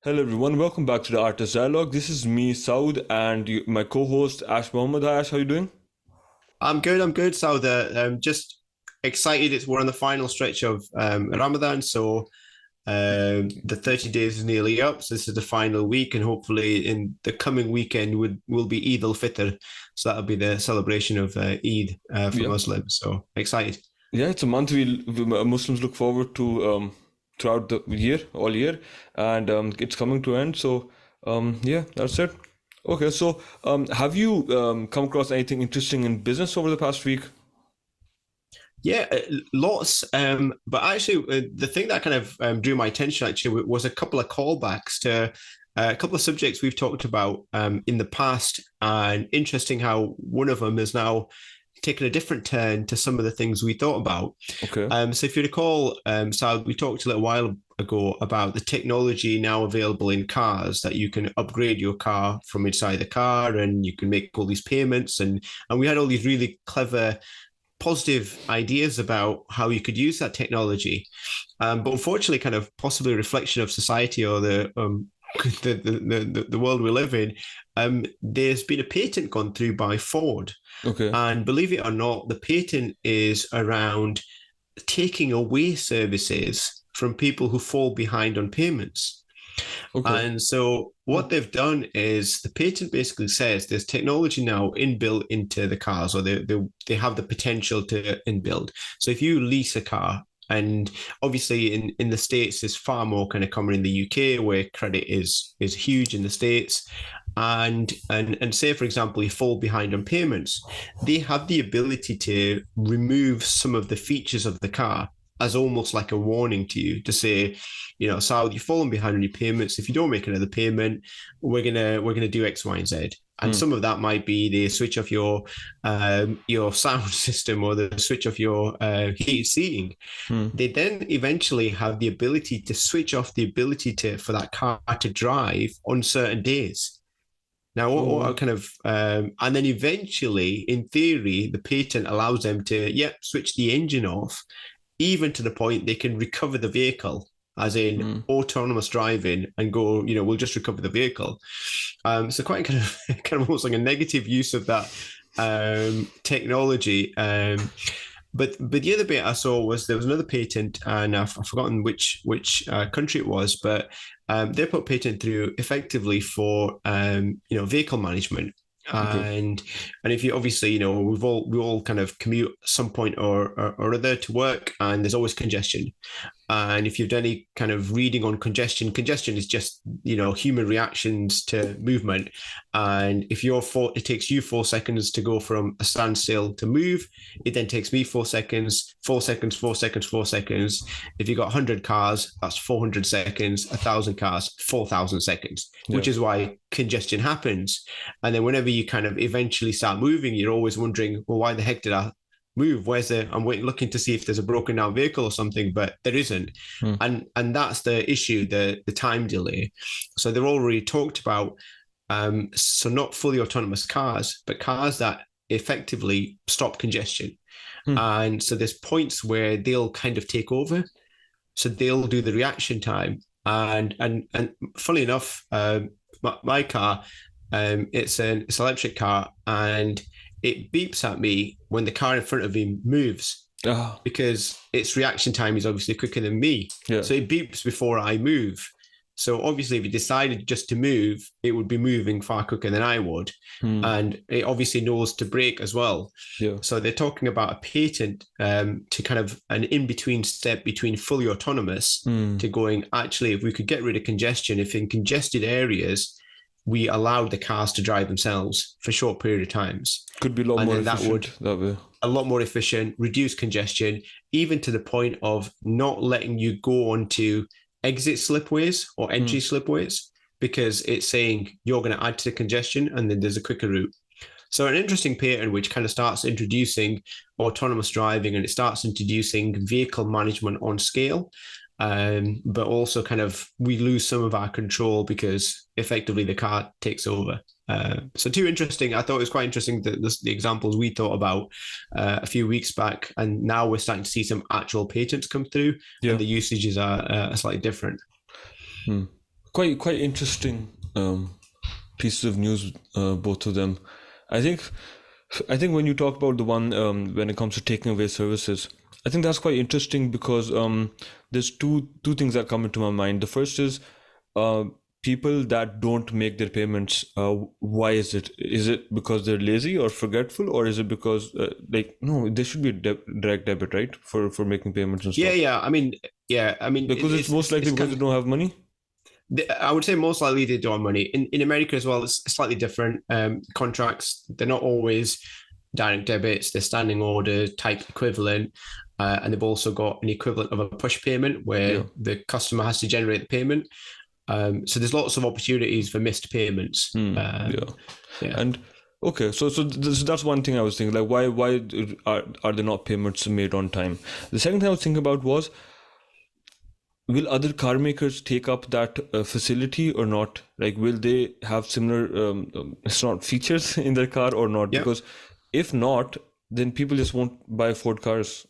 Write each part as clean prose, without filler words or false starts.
Hello everyone, welcome back to the Artist Dialogue. This is me, Saud, and my co-host Ash Mohammed. Hi Ash, how you doing? I'm good. I'm good. So just excited. We're on the final stretch of Ramadan, so the 30 days is nearly up. So this is the final week, and hopefully in the coming weekend will be Eid al-Fitr. So that'll be the celebration of Eid for Yeah, Muslims. So excited. yeah, it's a month we Muslims look forward to throughout the year, all year, and it's coming to end. So yeah, that's it. Okay, so have you come across anything interesting in business over the past week? Yeah, lots. But actually, the thing that kind of drew my attention actually was a couple of callbacks to a couple of subjects we've talked about in the past, and interesting how one of them is now taken a different turn to some of the things we thought about. Okay. So if you recall, Sal, we talked a little while ago about the technology now available in cars that you can upgrade your car from inside the car and you can make all these payments and we had all these really clever positive ideas about how you could use that technology. But unfortunately, kind of possibly a reflection of society or the world we live in, there's been a patent gone through by Ford. Okay. And believe it or not, the patent is around taking away services from people who fall behind on payments. Okay. And so what they've done is the patent basically says there's technology now inbuilt into the cars, or they have the potential to inbuild. So if you lease a car, and obviously in the States is far more kind of common in the UK where credit is huge in the States. And say for example you fall behind on payments, they have the ability to remove some of the features of the car as almost like a warning to you to say, Saud, you've fallen behind on your payments. If you don't make another payment, we're gonna do X, Y, and Z. And Hmm. some of that might be the switch off your sound system or the switch off your heated seating. Hmm. They then eventually have the ability to switch off the ability to for that car to drive on certain days. Now, what Oh. kind of, and then eventually, in theory, the patent allows them to, switch the engine off even to the point they can recover the vehicle, as in Hmm. autonomous driving, and go, we'll just recover the vehicle. So quite kind of kind of almost like a negative use of that technology. But the other bit I saw was there was another patent, and I've forgotten which country it was, but they put patent through effectively for vehicle management. Okay. And if you obviously we all kind of commute at some point or other to work, and there's always congestion. And if you've done any kind of reading on congestion is just, human reactions to movement. And if it takes you 4 seconds to go from a standstill to move, it then takes me 4 seconds, 4 seconds, 4 seconds, 4 seconds. If you've got 100 cars, that's 400 seconds, 1,000 cars, 4,000 seconds, Yeah. which is why congestion happens. And then whenever you kind of eventually start moving, you're always wondering, well, why the heck did I move? I'm waiting, looking to see if there's a broken down vehicle or something, but there isn't. Hmm. And that's the issue, the time delay. So they're already talked about. So not fully autonomous cars, but cars that effectively stop congestion. Hmm. And so there's points where they'll kind of take over. So they'll do the reaction time. And funnily enough, my car, it's an electric car, and it beeps at me when the car in front of me moves Ah. because its reaction time is obviously quicker than me. Yeah. So it beeps before I move. So obviously, if it decided just to move, it would be moving far quicker than I would. Hmm. And it obviously knows to brake as well. Yeah. So they're talking about a patent to kind of an in-between step between fully autonomous Hmm. to going, actually, if we could get rid of congestion, if in congested areas, we allowed the cars to drive themselves for short period of times. Could be a lot And more then that would efficient that way. a lot more efficient, reduce congestion, even to the point of not letting you go onto exit slipways or Hmm. entry slipways because it's saying you're going to add to the congestion and then there's a quicker route. So an interesting pattern which kind of starts introducing autonomous driving and it starts introducing vehicle management on scale. But also kind of we lose some of our control because effectively the car takes over. So too interesting. I thought it was quite interesting that the examples we thought about a few weeks back, and now we're starting to see some actual patents come through, and Yeah. the usages are slightly different. Hmm. quite interesting pieces of news, both of them. I think when you talk about the one when it comes to taking away services, I think that's quite interesting because there's two things that come into my mind. The first is uh, people that don't make their payments. Why is it? Is it because they're lazy or forgetful, or is it because like no, there should be a direct debit, right, for making payments and Yeah, stuff? yeah. I mean, yeah. I mean, Because it's most likely it's because kind they of, don't have money. I would say most likely they don't have money. In America as well, it's slightly different. Contracts, they're not always direct debits, they're standing order type equivalent. And they've also got an equivalent of a push payment Yeah. where the customer has to generate the payment. So there's lots of opportunities for missed payments. Yeah. Yeah. And okay, that's one thing I was thinking, like why are there not payments made on time? The second thing I was thinking about was, will other car makers take up that facility or not? Like, will they have similar it's not features in their car or not? Yeah. Because if not, then people just won't buy Ford cars,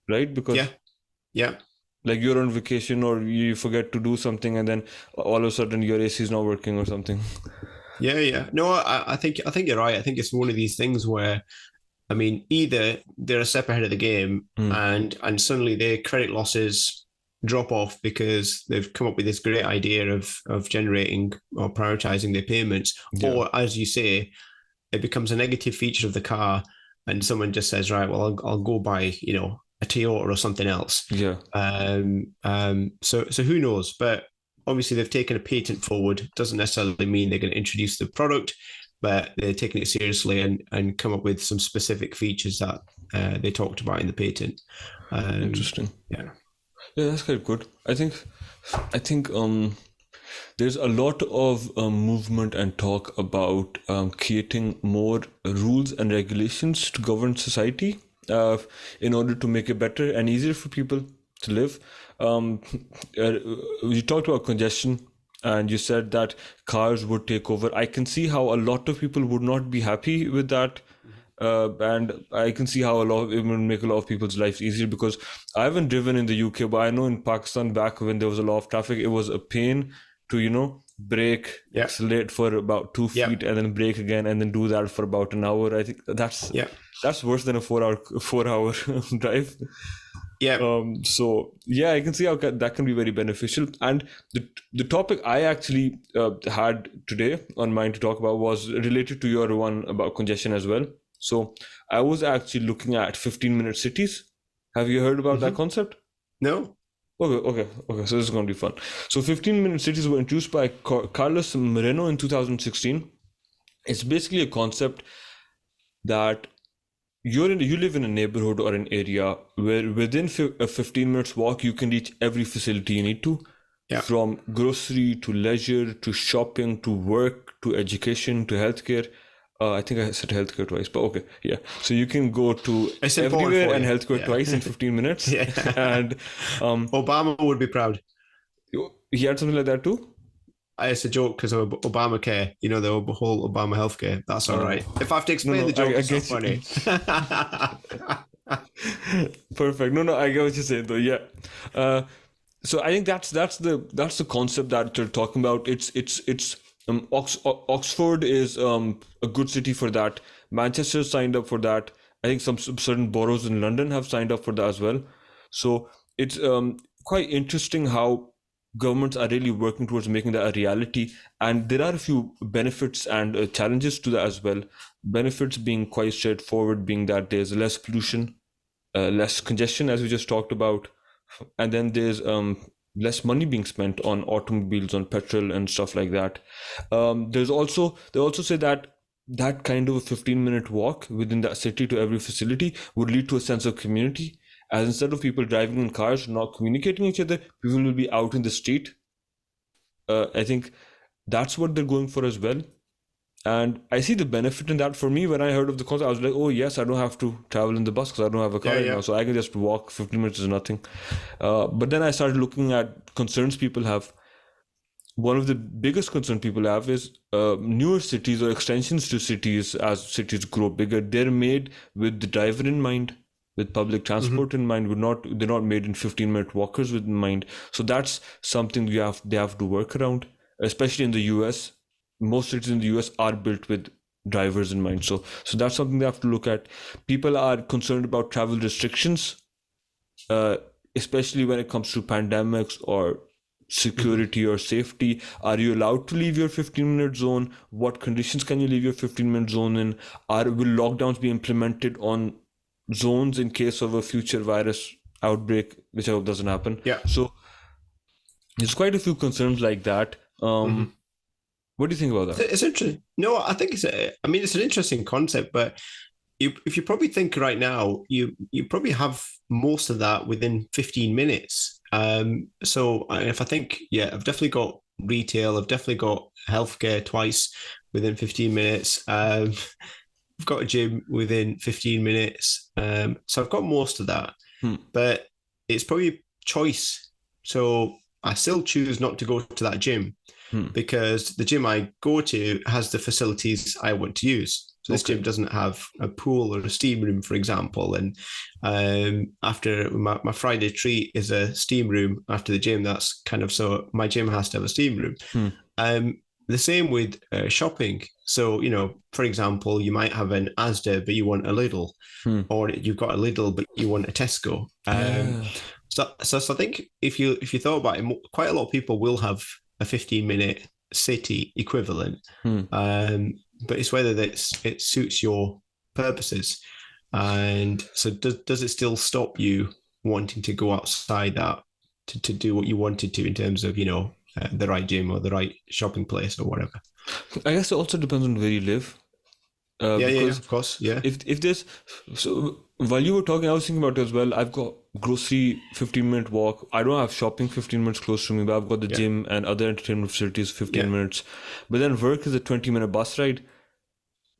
right? Yeah. Because Yeah. like you're on vacation or you forget to do something and then all of a sudden your AC is not working or something. Yeah. Yeah. No, I think you're right. I think it's one of these things where, I mean, either they're a step ahead of the game Mm, and suddenly their credit losses drop off because they've come up with this great idea of generating or prioritizing their payments, yeah, or as you say, it becomes a negative feature of the car, and someone just says, right, well, I'll go buy a Toyota or something else. yeah, So who knows? But obviously they've taken a patent forward. Doesn't necessarily mean they're going to introduce the product, but they're taking it seriously and come up with some specific features that they talked about in the patent. interesting. Yeah. Yeah, that's quite good. I think there's a lot of movement and talk about creating more rules and regulations to govern society uh, in order to make it better and easier for people to live. Um, uh, you talked about congestion and you said that cars would take over. I can see how a lot of people would not be happy with that. And I can see how it will make a lot of people's lives easier because I haven't driven in the UK, but I know in Pakistan back when there was a lot of traffic, it was a pain to brake, Yeah. accelerate for about two Yeah. feet, and then brake again, and then do that for about an hour. I think Yeah. that's worse than a 4 hour drive. Yeah. So yeah, I can see how that can be very beneficial. And the topic I actually had today on mind to talk about was related to your one about congestion as well. So I was actually looking at 15-minute cities. Have you heard about that Mm-hmm. concept? No. Okay. So this is going to be fun. So 15-minute cities were introduced by Carlos Moreno in 2016. It's basically a concept that you live in a neighborhood or an area where within a 15 minutes walk you can reach every facility you need to, Yeah. from grocery to leisure to shopping to work to education to healthcare. I think I said healthcare twice, but okay, yeah. So you can go to It's important everywhere for and you. healthcare twice in Yeah. 15 minutes. Yeah. And Obama would be proud. he had something like that too. It's a joke because of Obamacare, the whole Obama healthcare. That's all right. If I have to No, explain no, the joke, I it's not get you. funny. Perfect. No, I get what you're saying though. Yeah. So I think that's the concept that they're talking about. It's Oxford is a good city for that. Manchester signed up for that. I think some certain boroughs in London have signed up for that as well. So it's quite interesting how governments are really working towards making that a reality. And there are a few benefits and challenges to that as well. Benefits being quite straightforward, being that there's less pollution, less congestion, as we just talked about, and then there's less money being spent on automobiles, on petrol, and stuff like that. They also say that that kind of a 15-minute walk within that city to every facility would lead to a sense of community. As instead of people driving in cars, not communicating each other, people will be out in the street. I think that's what they're going for as well. And I see the benefit in that. For me, when I heard of the concept, I was like, oh, yes, I don't have to travel in the bus because I don't have a car Yeah, right yeah. now. So I can just walk. 15 minutes is nothing. But then I started looking at concerns people have. One of the biggest concerns people have is newer cities or extensions to cities. As cities grow bigger, they're made with the driver in mind, with public Mm-hmm. transport in mind. They're not made in 15-minute walkers with in mind. So that's something they have to work around. especially in the US. Most cities in the US are built with drivers in mind. So that's something they have to look at. People are concerned about travel restrictions, uh, especially when it comes to pandemics or Mm-hmm. security or safety. Are you allowed to leave your 15-minute zone? What conditions can you leave your 15-minute zone in? Will lockdowns be implemented on zones in case of a future virus outbreak, which I hope doesn't happen? Yeah. So there's quite a few concerns like that. Mm-hmm. What do you think about that? It's interesting. No, I think I mean, it's an interesting concept, but if you probably think right now, you probably have most of that within 15 minutes. So if I think, yeah, I've definitely got retail, I've definitely got healthcare twice within 15 minutes. I've got a gym within 15 minutes. So I've got most of that, Hmm. but it's probably choice. So I still choose not to go to that gym Hmm. because the gym I go to has the facilities I want to use. So this Okay. gym doesn't have a pool or a steam room, for example. And after my Friday treat is a steam room after the gym. That's kind of so my gym has to have a steam room. Hmm. Um, the same with shopping. So, for example, you might have an Asda, but you want a Lidl, Hmm. or you've got a Lidl, but you want a Tesco. Yeah. So I think if you thought about it, quite a lot of people will have a 15-minute city equivalent, Hmm. um, but it's whether it suits your purposes. And so does it still stop you wanting to go outside that to do what you wanted to in terms of, the right gym or the right shopping place or whatever? I guess it also depends on where you live. Yeah, Because of course. Yeah. if there's so while you were talking, I was thinking about it as well. I've got grocery 15-minute walk. I don't have shopping 15 minutes close to me, but I've got the Yeah. gym and other entertainment facilities 15 Yeah. minutes. But then work is a 20-minute bus ride.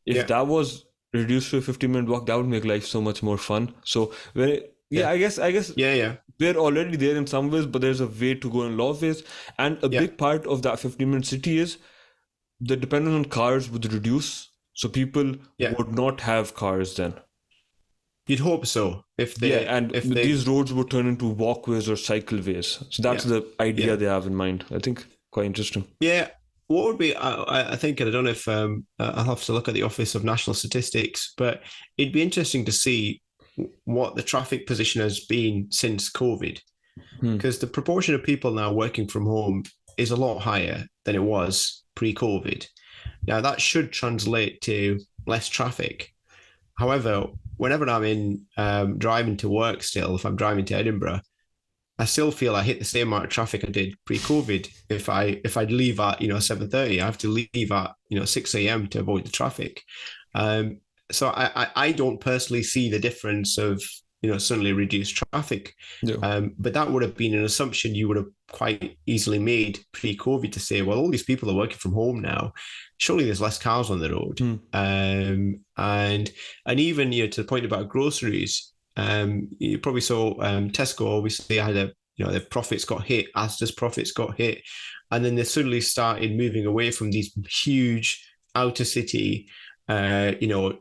If Yeah. that was reduced to a 15-minute walk, that would make life so much more fun. So yeah, Yeah. I guess Yeah. Yeah. we're already there in some ways, but there's a way to go in a lot of ways. And a Yeah. big part of that 15-minute city is the dependence on cars would reduce. So people Yeah. would not have cars then. You'd hope so if Yeah, they and if they these roads would turn into walkways or cycleways. So that's yeah. the idea Yeah. they have in mind. I think quite interesting. Yeah. What would be, I think, and I don't know if I'll have to look at the Office of National Statistics, but it'd be interesting to see what the traffic position has been since COVID, Hmm. because the proportion of people now working from home is a lot higher than it was pre-COVID. Now, that should translate to less traffic. However, whenever I'm in driving to work still, if I'm driving to Edinburgh, I still feel I hit the same amount of traffic I did pre-COVID. If I'd leave at 7:30, I have to leave at 6 a.m. to avoid the traffic. Um, so I don't personally see the difference of suddenly reduced traffic, Yeah. but that would have been an assumption you would have quite easily made pre-COVID to say, well, all these people are working from home now. Surely there's less cars on the road, Hmm. and even to the point about groceries. You probably saw Tesco obviously had their profits got hit, Asda's profits got hit, and then they suddenly started moving away from these huge outer city,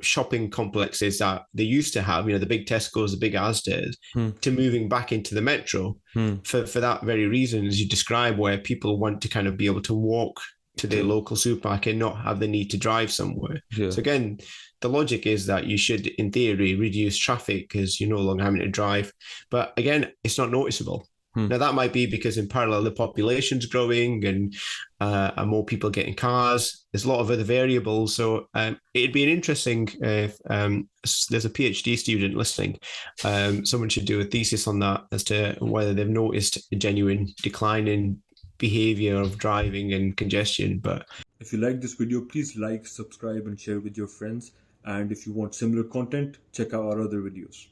shopping complexes that they used to have, the big Tesco's, the big Asda's, Hmm. to moving back into the metro Hmm. for that very reason, as you describe, where people want to kind of be able to walk to their Yeah. local supermarket, not have the need to drive somewhere. Yeah. So again, the logic is that you should, in theory, reduce traffic because you're no longer having to drive. But again, it's not noticeable. Hmm. Now that might be because in parallel the population's growing and more people getting cars. There's a lot of other variables. So it'd be an interesting if there's a PhD student listening. Someone should do a thesis on that as to whether they've noticed a genuine decline in behavior of driving and congestion. But If you like this video, please like, subscribe, and share with your friends. And if you want similar content, check out our other videos.